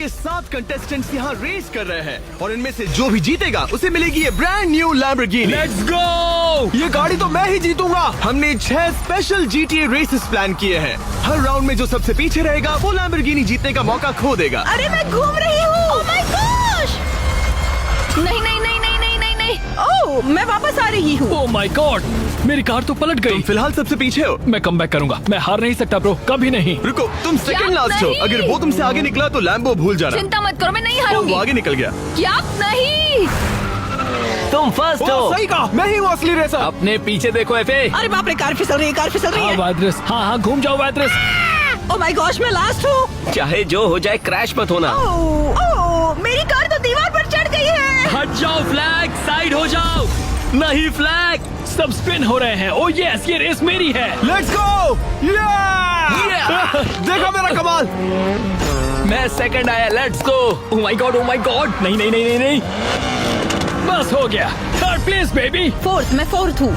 ये 7 कंटेस्टेंट्स यहाँ रेस कर रहे हैं और इनमें से जो भी जीतेगा उसे मिलेगी ये brand new Lamborghini. Let's go! ये गाड़ी तो मैं ही जीतूंगा। हमने 6 स्पेशल GTA रेसेस प्लान किए हैं। हर राउंड में जो सबसे पीछे रहेगा वो लैम्बोर्गिनी जीतने का मौका खो देगा। अरे मैं घूम रही हूँ। ओह माय गॉश! नहीं नहीं नहीं नहीं नहीं नहीं नहीं। ओह मैं वापस आ रही हूँ। ओह माय गॉड, मेरी कार तो पलट तुम गई। फिलहाल सबसे पीछे हो। मैं कम बैक करूंगा। मैं हार नहीं सकता ब्रो, कभी नहीं। रुको, तुम सेकंड लास्ट हो। नहीं। अगर वो तुमसे आगे निकला तो लैम्बो भूल जाना। चिंता मत करो, मैं नहीं ओ, हारूंगी। वो आगे निकल गया। क्या? नहीं। तुम फर्स्ट ओ, सही कहा, मैं ही वो असली रेसर। अपने पीछे देखो एफे। अरे बाप रे, कार फिसल रही है, कार फिसल रही हाँ है। वाइड्रेस, हाँ घूम जाओ वाइड्रेस। ओह माय गॉश, मैं लास्ट हूँ। चाहे जो हो जाए क्रैश मत होना। ओह मेरी कार तो दीवार पर चढ़ गई है। हट जाओ फ्लैग, साइड हो जाओ। नहीं फ्लैग, सब स्पिन हो रहे हैं। ओह यस, ये रेस मेरी है। Let's go! देखो मेरा कमाल। मैं सेकंड आया, let's go. Oh my God, oh my God. नहीं नहीं नहीं नहीं नहीं, बस हो गया। Third place baby. फोर्थ, मैं फोर्थ हूँ।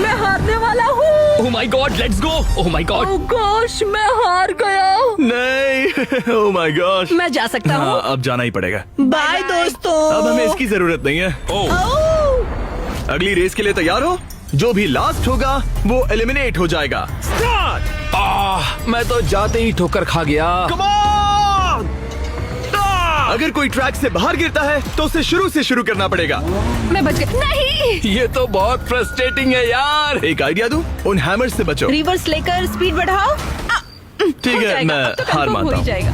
मैं हारने वाला हूँ। ओह my God, let's go. Oh my God, oh gosh, मैं हार गया। नहीं। ओह माय गॉश। मैं जा सकता हूँ। हाँ, अब जाना ही पड़ेगा। बाय दोस्तों। अब हमें इसकी जरूरत नहीं है। ओह अगली रेस के लिए तैयार हो? जो भी लास्ट होगा वो एलिमिनेट हो जाएगा। स्टार्ट! मैं तो जाते ही ठोकर खा गया। Come on! अगर कोई ट्रैक से बाहर गिरता है तो उसे शुरू करना पड़ेगा। मैं बच गई। नहीं। ये तो बहुत फ्रस्ट्रेटिंग है यार। एक आइडिया दूं? उन हैमर से बचो। रिवर्स लेकर स्पीड बढ़ाओ। ठीक हो है, जाएगा, मैं अब तो हार confirm मानता हो ही हूँ। जाएगा।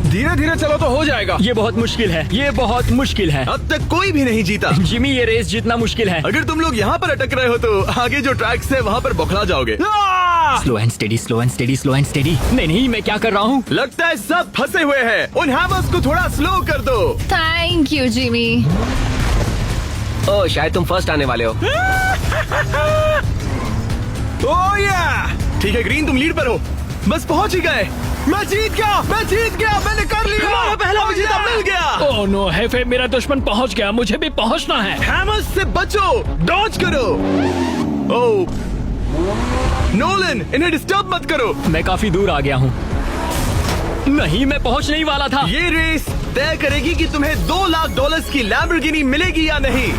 धीरे धीरे चलो तो हो जाएगा। ये बहुत मुश्किल है, ये बहुत मुश्किल है। अब तक कोई भी नहीं जीता। जिमी, ये रेस जीतना मुश्किल है। अगर तुम लोग यहाँ पर अटक रहे हो तो आगे जो ट्रैक्स है वहाँ पर बौखला जाओगे। Slow and steady, slow and steady, slow and steady. नहीं नहीं, मैं क्या कर रहा हूँ? लगता है सब फंसे हुए हैं। उन हैमर्स को थोड़ा स्लो कर दो। Thank you Jimmy. ओह शायद तुम फर्स्ट आने वाले हो। ओह या! ठीक है ग्रीन, तुम लीड पर हो। बस पहुंच ही गए। मैं जीत गया, मैंने कर लिया। पहला जीता, मिल गया। ओह नो हेफे, मेरा दुश्मन पहुंच गया, मुझे भी पहुंचना है। हैमर्स से बचो, डॉज करो। ओह नोलन, इन्हें डिस्टर्ब मत करो। मैं काफी दूर आ गया हूँ। नहीं, मैं पहुंचने ही वाला था। ये रेस तय करेगी कि तुम्हें $2 लाख की लैम्बोर्गिनी मिलेगी या नहीं।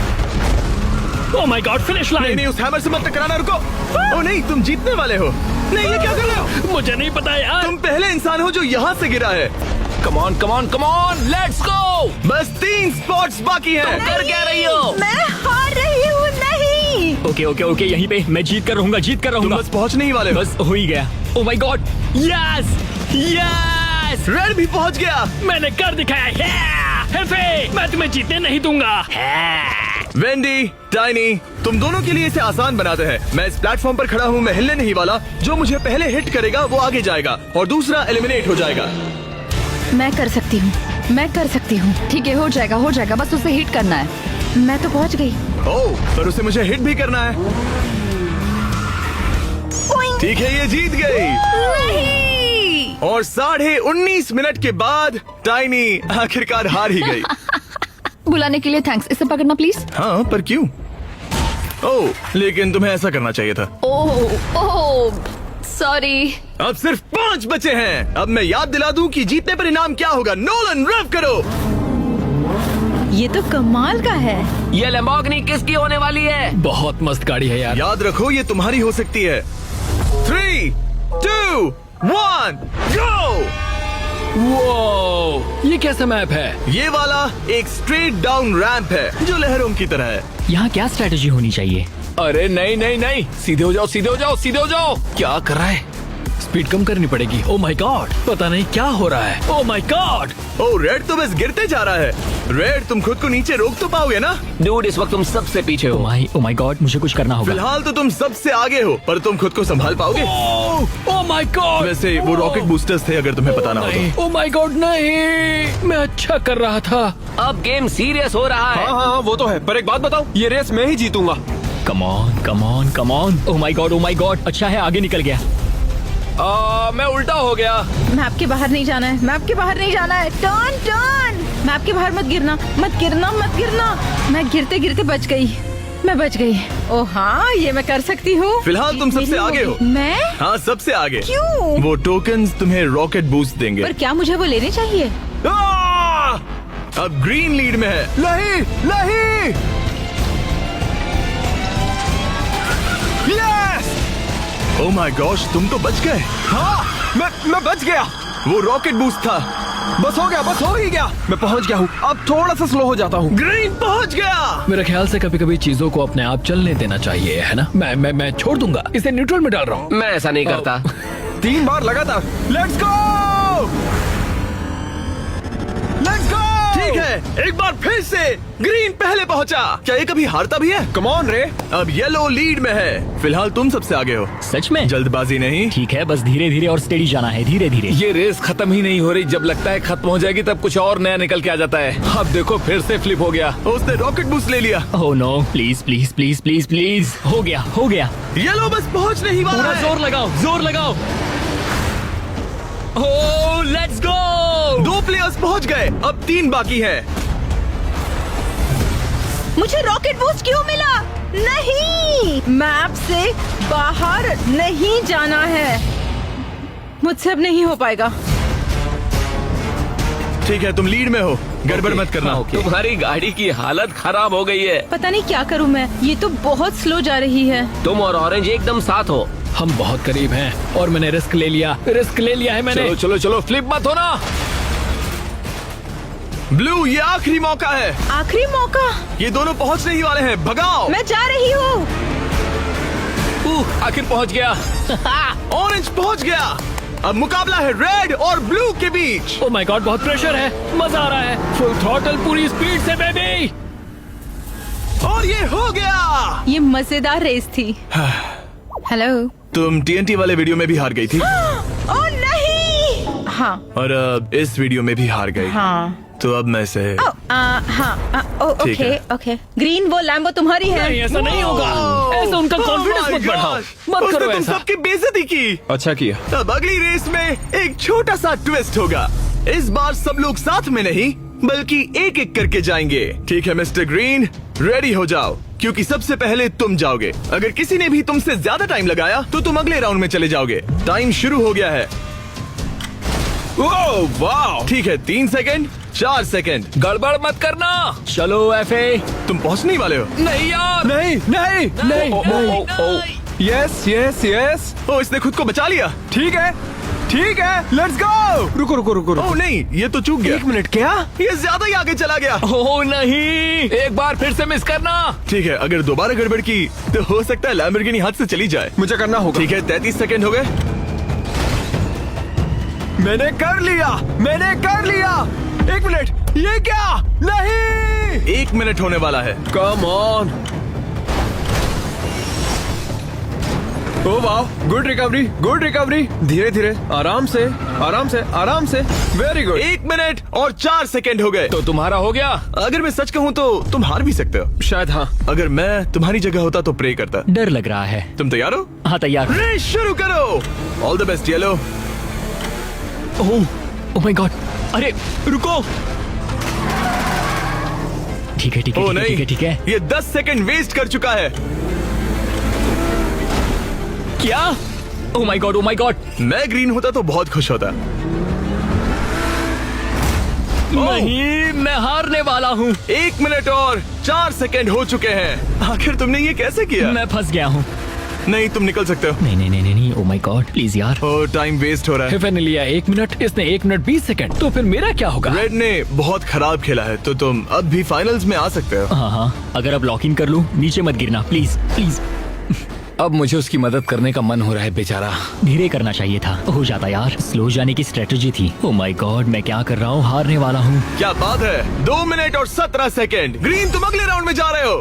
ओह माय गॉड, फिनिश नहीं लाइन। नहीं, उस हैमर से मत टकराना, रुको। ओ नहीं, तुम जीतने वाले हो। नहीं, ये क्या कर रहे हो? मुझे नहीं पता यार। तुम पहले इंसान हो जो यहाँ से गिरा है। Come on come on come on, let's go. बस 3 स्पॉट्स बाकी हैं। कर क्या रही हो? मैं हार रही हूँ। नहीं। ओके ओके ओके, यहीं पे मैं जीत कर रहूंगा, जीत कर तुम रहूंगा। बस पहुंचने ही वाले हो। बस हो ही गया। ओह my God, yes yes, red भी पहुंच गया। मैंने कर दिखाया। हेफे, मैं तुम्हें जीतने नहीं दूंगा। वेंडी, टाइनी, तुम दोनों के लिए इसे आसान बनाते हैं। मैं इस प्लेटफॉर्म पर खड़ा हूँ, मैं हिलने नहीं वाला। जो मुझे पहले हिट करेगा वो आगे जाएगा और दूसरा एलिमिनेट हो जाएगा। मैं कर सकती हूँ, मैं कर सकती हूँ। ठीक है, हो जाएगा, बस उसे हिट करना है। मैं तो पहुँच गई। ओह, पर उसे मुझे हिट भी करना है। ठीक है, ये जीत गई। नहीं। और 19.5 मिनट के बाद टाइनी आखिरकार हार ही गई। बुलाने के लिए थैंक्स। इसे पकड़ना प्लीज। हाँ, पर क्यों? ओह, लेकिन तुम्हें ऐसा करना चाहिए था। Oh sorry. अब सिर्फ 5 बचे हैं। अब मैं याद दिला दूं कि जीतने पर इनाम क्या होगा। नोलन, रेव करो। ये तो कमाल का है। ये लैम्बोर्गिनी किसकी होने वाली है? बहुत मस्त गाड़ी है यार। याद रखो, ये तुम्हारी हो सकती है। 3, 2, 1, गो! वो ये कैसा मैप है? ये वाला एक स्ट्रेट डाउन रैंप है जो लहरों की तरह है। यहाँ क्या स्ट्रेटेजी होनी चाहिए? अरे नहीं नहीं नहीं, सीधे हो जाओ सीधे हो जाओ सीधे हो जाओ। क्या कर रहा है? स्पीड कम करनी पड़ेगी। ओह माय गॉड, पता नहीं क्या हो रहा है। Oh my God. Oh, red तो बस गिरते जा रहा है। रेड, तुम खुद को नीचे रोक तो पाओगे ना? डूड, इस वक्त तुम सबसे पीछे हो। ओह माय गॉड, मुझे कुछ करना होगा। फिलहाल तो तुम सबसे आगे हो, पर तुम खुद को संभाल पाओगे? ओह माय गॉड। वैसे वो रॉकेट बूस्टर्स थे, अगर तुम्हें पता ना हो तो। ओह माय गॉड, नहीं, मैं अच्छा कर रहा था। अब गेम सीरियस हो रहा है। हाँ वो तो है, पर एक बात बताओ, ये रेस मैं ही जीतूंगा। Come on come on come on. Oh my god, अच्छा है आगे निकल गया। मैं उल्टा हो गया। मैप के बाहर नहीं जाना है, मैप के बाहर नहीं जाना है। टर्न। मैप के बाहर मत गिरना। मैं गिरते गिरते बच गई। मैं बच गई। ओह हाँ, ये मैं कर सकती हूँ। फिलहाल तुम सबसे आगे हो। मैं? हाँ, सबसे आगे। क्यों? वो टोकन्स तुम्हें रॉकेट बूस्ट देंगे। पर क्या मुझे वो लेने चाहिए? अब ग्रीन लीड में है। नहीं नहीं, यस! ओ माय गॉश, तुम तो बच गए। हाँ, मैं बच गया। वो रॉकेट बूस्ट था। बस हो ही गया। मैं पहुंच गया हूँ। अब थोड़ा सा स्लो हो जाता हूँ। ग्रीन पहुंच गया। मेरे ख्याल से कभी कभी चीजों को अपने आप चलने देना चाहिए, है ना? मैं छोड़ दूंगा, इसे न्यूट्रल में डाल रहा हूँ। मैं ऐसा नहीं करता। 3 बार लगातार। Let's go, let's go. ठीक है, एक बार फिर से ग्रीन पहले पहुंचा। क्या ये कभी हारता भी है? कम ऑन रे। अब येलो लीड में है। फिलहाल तुम सबसे आगे हो। सच में? जल्दबाजी नहीं। ठीक है, बस धीरे धीरे और स्टेडी जाना है, धीरे धीरे। ये रेस खत्म ही नहीं हो रही। जब लगता है खत्म हो जाएगी तब कुछ और नया निकल के आ जाता है। अब देखो फिर से फ्लिप हो गया। उसने रॉकेट बूस्ट ले लिया। Oh no, please please please please please. हो गया हो गया। येलो बस पहुंच नहीं वाला पूरा है। जोर लगाओ, जोर लगाओ। ओह, लेट्स गो। 2 प्लेयर्स पहुंच गए। अब 3 बाकी है। मुझे रॉकेट बूस्ट क्यों मिला? नहीं, मैप से बाहर नहीं जाना है। मुझसे अब नहीं हो पाएगा। ठीक है, तुम लीड में हो। गड़बड़ मत करना। तुम्हारी गाड़ी की हालत खराब हो गई है। पता नहीं क्या करूं मैं, ये तो बहुत स्लो जा रही है। तुम और ऑरेंज एकदम साथ हो। हम बहुत करीब हैं और मैंने रिस्क ले लिया है मैंने। चलो चलो चलो, फ्लिप मत होना। ब्लू, ये आखिरी मौका है। आखिरी मौका? ये दोनों पहुंचने ही वाले हैं। भगाओ। मैं जा रही हूँ। आखिर पहुंच गया। ऑरेंज पहुंच गया। अब मुकाबला है रेड और ब्लू के बीच। ओह माय गॉड, बहुत प्रेशर है। मजा आ रहा है। फुल थ्रॉटल, पूरी स्पीड से बेबी। और ये हो गया। ये मजेदार रेस थी। हेलो। तुम TNT वाले वीडियो में भी हार गई थी ओह नहीं। हाँ और अब इस वीडियो में भी हार गई। हाँ। तो अब मैं से ठीक ओके है। ओके। ग्रीन, वो लैम्बो तुम्हारी है। नहीं, ऐसा नहीं होगा। ऐसा उनका कॉन्फिडेंस मत बढ़ाओ। मत करो तुम ऐसा। सबकी बेइज्जती की। अच्छा किया। अब अगली रेस में एक छोटा सा ट्विस्ट होगा। इस बार सब लोग साथ में नहीं बल्कि एक एक करके जाएंगे। ठीक है मिस्टर ग्रीन, रेडी हो जाओ क्योंकि सबसे पहले तुम जाओगे। अगर किसी ने भी तुमसे ज्यादा टाइम लगाया तो तुम अगले राउंड में चले जाओगे। टाइम शुरू हो गया है। ओह वाह। ठीक है, 3 सेकंड, 4 सेकंड। गड़बड़ मत करना। चलो एफए। तुम पहुंचने ही वाले हो। नहीं यार। नहीं नहीं नहीं, नहीं। Yes yes yes. ओ, इसने खुद को बचा लिया। ठीक है लेट्स गो। रुको रुको रुको ओ रुको। नहीं, ये तो चूक गया। 1 मिनट। क्या? ये ज्यादा ही आगे चला गया। ओह नहीं। एक बार फिर से मिस करना। ठीक है, अगर दोबारा गड़बड़ की तो हो सकता है लैम्बोर्गिनी हाथ से चली जाए। मुझे करना होगा। ठीक है, 33 सेकंड हो गए। मैंने कर लिया। 1 मिनट। ये क्या? नहीं। 1 मिनट होने वाला है। Come on. ओ वाह, गुड रिकवरी। धीरे धीरे, आराम से। Very good. 1 मिनट और 4 सेकंड हो गए। तो तुम्हारा हो गया। अगर मैं सच कहूँ तो तुम हार भी सकते हो। शायद हाँ। अगर मैं तुम्हारी जगह होता तो प्रे करता। डर लग रहा है। तुम तैयार हो? हाँ तैयार। रेस शुरू करो। All the best yellow. Oh my God. अरे रुको। ठीक है ओ नहीं, ठीक है। ये 10 सेकंड वेस्ट कर चुका है। क्या? ओह माय गॉड। मैं ग्रीन होता तो बहुत खुश होता। नहीं, मैं हारने वाला हूँ। 1 मिनट और 4 सेकंड हो चुके हैं। आखिर तुमने ये कैसे किया? मैं फंस गया हूँ। नहीं, तुम निकल सकते हो। नहीं। ओह माय गॉड, प्लीज यार। और टाइम वेस्ट हो रहा है। एफए ने लिया 1 मिनट, इसने 1 मिनट 20 सेकंड। तो फिर मेरा क्या होगा? रेड ने बहुत खराब खेला है तो तुम अब भी फाइनल्स में आ सकते हो। हाँ, अगर अब लॉक इन कर लूँ, नीचे मत गिरना प्लीज। अब मुझे उसकी मदद करने का मन हो रहा है बेचारा। धीरे करना चाहिए था। हो जाता यार, स्लो जाने की स्ट्रेटेजी थी। ओह माय गॉड, मैं क्या कर रहा हूँ? हारने वाला हूँ। क्या बात है। 2 मिनट और 17 सेकंड। ग्रीन, तुम अगले राउंड में जा रहे हो।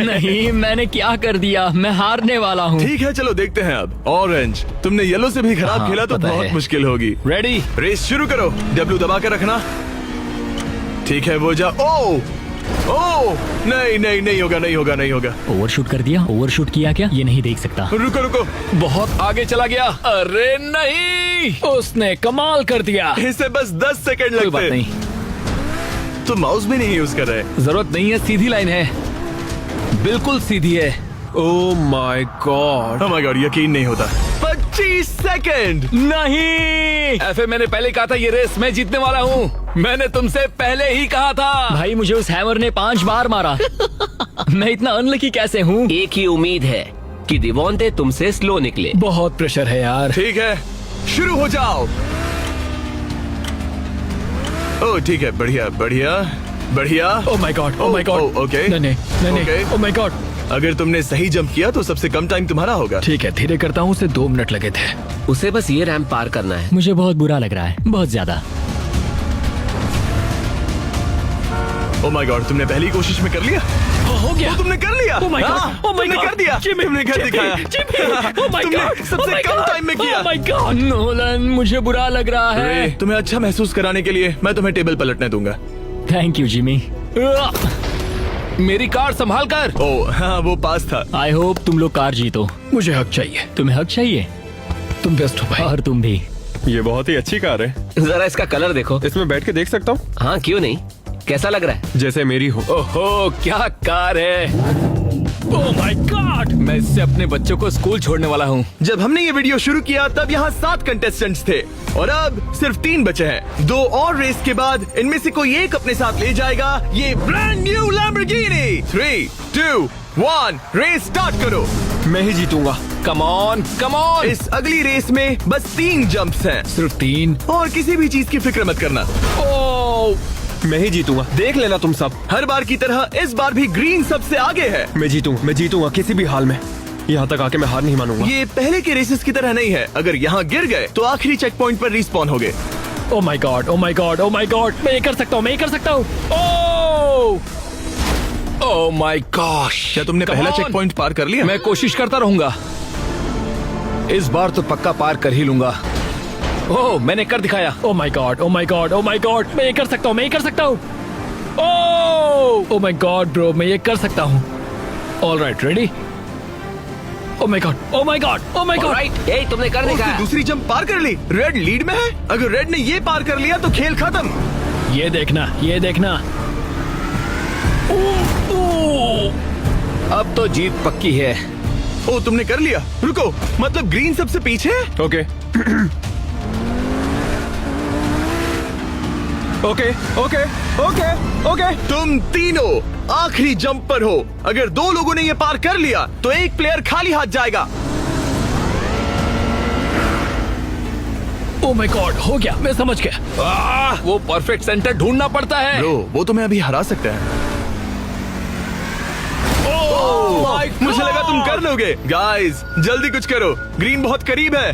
नहीं, मैंने क्या कर दिया? मैं हारने वाला हूँ। ठीक है, चलो देखते हैं अब। ऑरेंज, तुमने येलो से भी खराब हाँ, खेला तो पता बहुत है। मुश्किल होगी। रेडी। रेस शुरू करो। W दबा कर रखना। ठीक है, वो जा। ओ नहीं होगा। ओवरशूट कर दिया। ओवरशूट किया क्या? ये नहीं देख सकता। रुको। बहुत आगे चला गया। अरे नहीं। उसने कमाल कर दिया। इसे बस 10 सेकंड कोई बात लगते। नहीं, तो माउस भी नहीं यूज कर रहे। जरूरत नहीं है। सीधी लाइन है, बिल्कुल सीधी है। Oh my God. Oh my God, यकीन नहीं होता। 25 सेकंड। नहीं। एफए, मैंने पहले कहा था ये रेस मैं जीतने वाला हूँ। मैंने तुमसे पहले ही कहा था। भाई मुझे उस हैमर ने 5 बार मारा। मैं इतना अनलकी कैसे हूँ? एक ही उम्मीद है कि दिवोंते तुमसे स्लो निकले। बहुत प्रेशर है यार। ठीक है, शुरू हो जाओ। ओह ठीक है, बढ़िया बढ़िया बढ़िया। ओह my God, oh my God. Okay नहीं नहीं, ओके। Oh my God. अगर तुमने सही जंप किया तो सबसे कम टाइम तुम्हारा होगा। ठीक है, धीरे करता हूँ। उसे 2 मिनट लगे थे। उसे बस ये रैंप पार करना है। मुझे बहुत बुरा लग रहा है, बहुत ज्यादा। ओह माय गॉड, तुमने पहली कोशिश में कर लिया। हो गया। वो तुमने कर लिया। Oh my God, हाँ, oh my तुमने God. कर दिया। Jimmy, तुमने कर Jimmy, दिखाया। Jimmy, oh my तुमने God, सबसे oh my come God, time में किया। Oh my God, नोलन, मुझे बुरा लग रहा रे, है। तुम्हें अच्छा महसूस कराने के लिए मैं तुम्हें टेबल पलटने दूंगा। Thank you Jimmy. मेरी कार संभाल कर। ओह हाँ, वो पास था। आई होप तुम लोग कार जीतो। मुझे हक चाहिए। तुम्हें हक चाहिए? तुम बेस्ट हो भाई। और तुम भी। ये बहुत ही अच्छी कार है। जरा इसका कलर देखो। इसमें बैठ के देख सकता हूँ? हाँ क्यों नहीं, कैसा लग रहा है? जैसे मेरी हो। ओहो, क्या कार है। ओह माय गॉड, मैं इससे अपने बच्चों को स्कूल छोड़ने वाला हूँ। जब हमने ये वीडियो शुरू किया तब यहाँ 7 कंटेस्टेंट्स थे और अब सिर्फ 3 बचे हैं। 2 और रेस के बाद इनमें से कोई एक अपने साथ ले जाएगा ये brand new Lamborghini. 3, 2, 1 race start करो। मैं ही जीतूंगा। Come on, come on. इस अगली रेस में बस 3 जंप्स हैं सिर्फ 3? और किसी भी चीज की फिक्र मत करना। ओह, मैं ही जीतूंगा, देख लेना तुम सब। हर बार की तरह इस बार भी ग्रीन सबसे आगे है। मैं जीतूंगा किसी भी हाल में। यहाँ तक आके मैं हार नहीं मानूंगा। ये पहले के रेसेस की तरह नहीं है। अगर यहाँ गिर गए तो आखिरी चेक पॉइंट पर रिस्पॉन हो गए। ओह my God, oh my God, oh my God. मैं ये कर सकता हूँ, मैं ये कर सकता हूँ। ओह ओह माय गॉश। क्या तुमने Come पहला on. चेक पॉइंट पार कर लिया? मैं कोशिश करता रहूंगा। इस बार तो पक्का पार कर ही लूंगा। ओह, मैंने कर दिखाया। ओह my God, oh my God, oh my God. मैं ये कर सकता हूँ, मैं ये कर सकता हूँ। ओह माय गॉड ब्रो, मैं ये कर सकता हूँ। Alright, ready? Oh my God, oh my God, oh my God. Alright, यही तुमने कर उसने दिखाया। दूसरी जंप पार कर ली। रेड लीड में है। अगर रेड ने ये पार कर लिया तो खेल खत्म। ये देखना, ये देखना। अब तो जीत पक्की है। ओ तुमने कर लिया। रुको, मतलब ग्रीन सबसे पीछे है? Okay okay okay okay okay. तुम तीनों आखिरी जंप पर हो। अगर 2 लोगों ने ये पार कर लिया तो एक प्लेयर खाली हाथ जाएगा। ओह माय गॉड, हो गया, मैं समझ गया। वो परफेक्ट सेंटर ढूंढना पड़ता है। ब्रो, वो तुम्हें अभी हरा सकता है। Oh मुझे लगा तुम कर लोगे। गाइस, जल्दी कुछ करो, ग्रीन बहुत करीब है।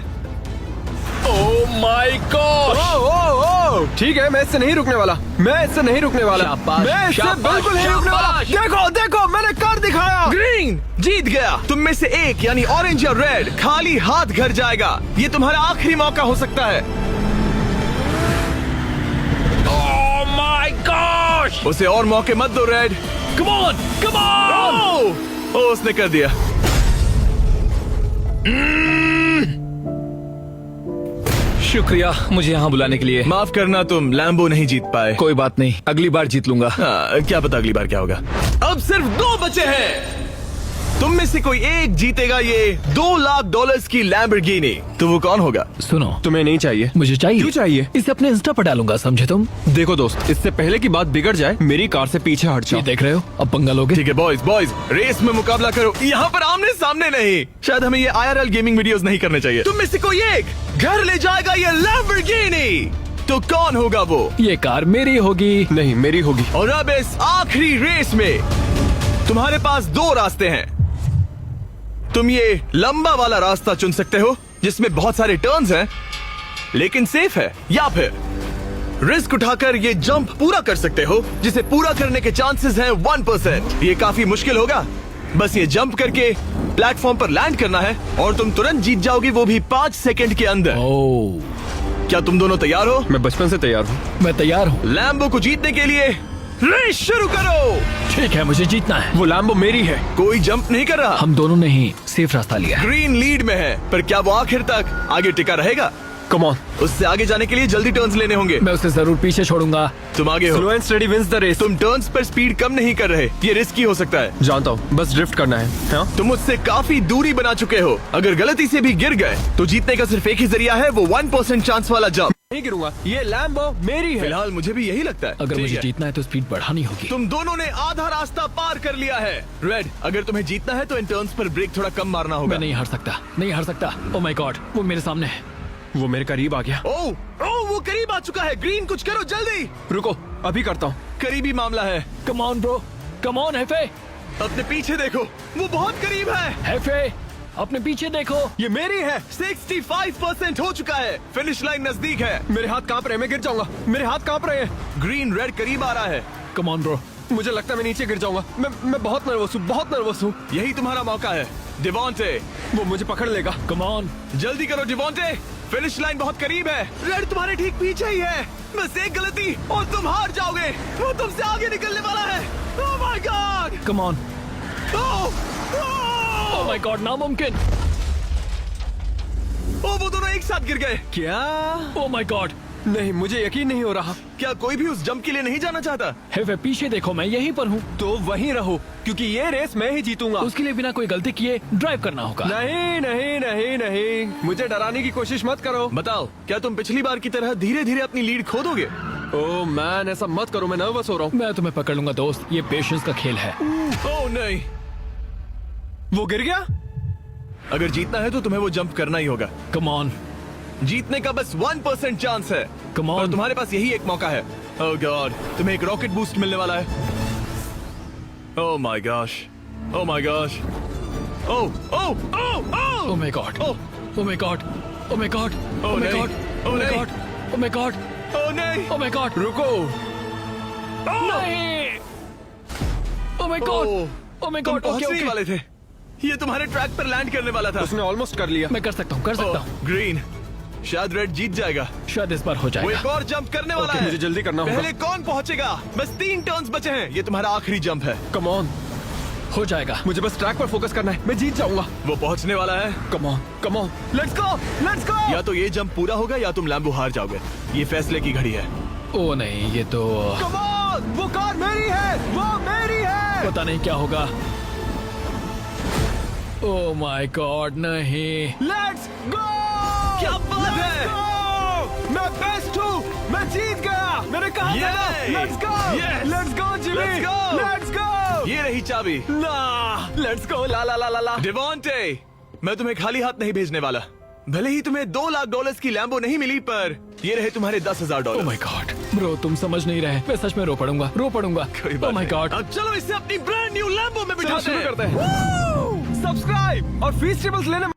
Oh my God. ठीक है, मैं इससे नहीं रुकने वाला। मैं इससे नहीं रुकने वाला। शाबाश, मैं इससे शाबाश, बिल्कुल नहीं रुकने वाला। शाबाश। देखो देखो, मैंने कर दिखाया। ग्रीन जीत गया। तुम में से एक यानी ऑरेंज या रेड खाली हाथ घर जाएगा। ये तुम्हारा आखिरी मौका हो सकता है। Oh my gosh. उसे और मौके मत दो red. Come on, come on. ओ, उसने कर दिया। शुक्रिया मुझे यहाँ बुलाने के लिए। माफ करना, तुम लैम्बो नहीं जीत पाए। कोई बात नहीं, अगली बार जीत लूंगा। हाँ, क्या पता अगली बार क्या होगा। अब सिर्फ 2 बचे हैं। तुम में से कोई एक जीतेगा ये $2 लाख की लैम्बोर्गिनी। तो वो कौन होगा? सुनो, तुम्हें नहीं चाहिए? मुझे चाहिए। क्यों चाहिए? इसे अपने इंस्टा पर डालूंगा, समझे तुम? देखो दोस्त, इससे पहले की बात बिगड़ जाए, मेरी कार से पीछे हट ये जाओ। देख रहे हो, अब पंगा लोगे। ठीक है बॉयज, रेस में मुकाबला करो। यहाँ पर आमने सामने नहीं। शायद हमें ये IRL गेमिंग वीडियोस नहीं करने चाहिए। तुम में से कोई एक घर ले जाएगा ये लैम्बोर्गिनी। तो कौन होगा वो? ये कार मेरी होगी। नहीं, मेरी होगी। और अब इस आखिरी रेस में तुम्हारे पास 2 रास्ते हैं। तुम ये लंबा वाला रास्ता चुन सकते हो जिसमें बहुत सारे टर्न्स हैं लेकिन सेफ है, या फिर रिस्क उठाकर ये जंप पूरा कर सकते हो जिसे पूरा करने के चांसेस हैं 1%। ये काफी मुश्किल होगा। बस ये जंप करके प्लेटफॉर्म पर लैंड करना है और तुम तुरंत जीत जाओगे, वो भी 5 सेकंड के अंदर। ओह, क्या तुम दोनों तैयार हो? मैं बचपन से तैयार हूँ। मैं तैयार हूँ। लैम्बो को जीतने के लिए रेस शुरू करो। ठीक है, मुझे जीतना है। वो लैम्बो मेरी है। कोई जंप नहीं कर रहा। हम दोनों ने ही सेफ रास्ता लिया। ग्रीन लीड में है, पर क्या वो आखिर तक आगे टिका रहेगा? Come on. उससे आगे जाने के लिए जल्दी टर्न्स लेने होंगे। मैं उसे जरूर पीछे छोड़ूंगा। तुम आगे स्लो हो। And steady wins the race. तुम टर्न्स पर स्पीड कम नहीं कर रहे। ये रिस्की हो सकता है। जानता हूँ, बस ड्रिफ्ट करना है। हाँ? तुम मुझसे काफी दूरी बना चुके हो। अगर गलती से भी गिर गए तो जीतने का सिर्फ एक ही जरिया है, वो 1% चांस वाला जंप। नहीं गिरूंगा, ये लैम्बो मेरी है। फिलहाल मुझे भी यही लगता है। अगर ठीक मुझे है। जीतना है तो स्पीड बढ़ानी होगी। तुम दोनों ने आधा रास्ता पार कर लिया है। रेड, अगर तुम्हें जीतना है तो इन टर्न्स पर ब्रेक थोड़ा कम मारना होगा। मैं नहीं हार सकता, नहीं हार सकता। ओ माय गॉड, वो मेरे सामने है। वो मेरे करीब आ गया। ओह, ओह, वो करीब आ चुका है। ग्रीन, कुछ करो जल्दी। रुको, अभी करता हूँ। करीबी मामला है। Come on bro, come on हेफे। अपने पीछे देखो, वो बहुत करीब है। हेफे, अपने पीछे देखो। ये मेरी है। 65% हो चुका है। फिनिश लाइन नजदीक है। मेरे हाथ कांप रहे हैं, मैं गिर जाऊंगा। मेरे हाथ कांप रहे हैं। ग्रीन, रेड करीब आ रहा है। Come on bro. मुझे लगता है मैं नीचे गिर जाऊंगा। मैं बहुत नर्वस हूँ, बहुत नर्वस हूँ। यही तुम्हारा मौका है। डिवॉन्टे, वो मुझे पकड़ लेगा। Come on. जल्दी करो डिवॉन्टे, फिनिश लाइन बहुत करीब है। रेड तुम्हारे ठीक पीछे ही है। बस एक गलती और तुम हार जाओगे। वो तुमसे आगे निकलने वाला है। Oh my God. Come on. Oh oh my God, नामुमकिन। वो दोनों एक साथ गिर गए। क्या? Oh my God. नहीं, मुझे यकीन नहीं हो रहा। क्या कोई भी उस जंप के लिए नहीं जाना चाहता? हेफे, पीछे देखो, मैं यहीं पर हूँ। तो वहीं रहो, क्योंकि ये रेस मैं ही जीतूंगा। उसके लिए बिना कोई गलती किए ड्राइव करना होगा। नहीं नहीं नहीं नहीं, मुझे डराने की कोशिश मत करो। बताओ, क्या तुम पिछली बार की तरह धीरे धीरे अपनी लीड खो दोगे? ओह मैन, ऐसा मत करो, मैं नर्वस हो रहा हूँ। मैं तुम्हें पकड़ लूंगा दोस्त, ये पेशेंस का खेल है। ओह नहीं, वो गिर गया। अगर जीतना है तो तुम्हें वो जंप करना ही होगा। Come on. जीतने का बस 1% चांस है। Come on. और तुम्हारे पास यही एक मौका है। ओह गॉड, तुम्हें एक रॉकेट बूस्ट मिलने वाला है। Oh my gosh, oh my gosh, oh oh oh oh my God, oh oh my God, oh my God, oh my नहीं, गॉड, ओ ओ माय नहीं। गॉड, ओ माय गॉड, ओह नहीं, oh my God. रुको। नहीं। Oh my God, oh my तुम God. Okay पहुंचने ही okay, वाले थे। ये तुम्हारे ट्रैक पर लैंड करने वाला था। उसने ऑलमोस्ट कर लिया। मैं कर सकता हूँ, कर सकता हूँ। ग्रीन, शायद रेड जीत जाएगा। शायद इस बार हो वो जाएगा। एक और जंप करने वाला ओके, है। मुझे जल्दी करना होगा। पहले कौन पहुंचेगा? बस 3 टर्न्स बचे हैं। ये तुम्हारा आखिरी जंप है। कम ऑन, हो जाएगा। मुझे बस ट्रैक पर फोकस करना है, मैं जीत जाऊंगा। वो पहुंचने वाला है। Come on, come on, let's go, let's go. या तो ये जंप पूरा होगा या तुम लैम्बो हार जाओगे। ये फैसले की घड़ी है। ओ नहीं, ये तो कम ऑन, वो कार मेरी है, वो मेरी है। पता नहीं क्या होगा। ओ माय गॉड, नहीं। Let's go. क्या बात है? मैं बेस्ट हूँ, मैं जीत गया। मैंने कहा था ना, Yay! Let's go, Yes! Let's go Jimmy, Let's go! Let's go. ये रही चाबी। ना, लेट्स गो, ला ला ला ला ला। डिवॉन्टे, मैं तुम्हें खाली हाथ नहीं भेजने वाला। भले ही तुम्हें $2 लाख की लैम्बो नहीं मिली, पर ये रहे तुम्हारे $10,000। ओ माय गॉड ब्रो, तुम समझ नहीं रहे। मैं सच में रो पड़ूंगा, रो पड़ूंगा। कोई बात ओ माय नहीं। गॉड। अब चलो इसे अपनी ब्रांड न्यू लैम्बो में चलो बिठाते शुरू हैं। करते हैं। सब्सक्राइब और फीस्टिवल्स लेने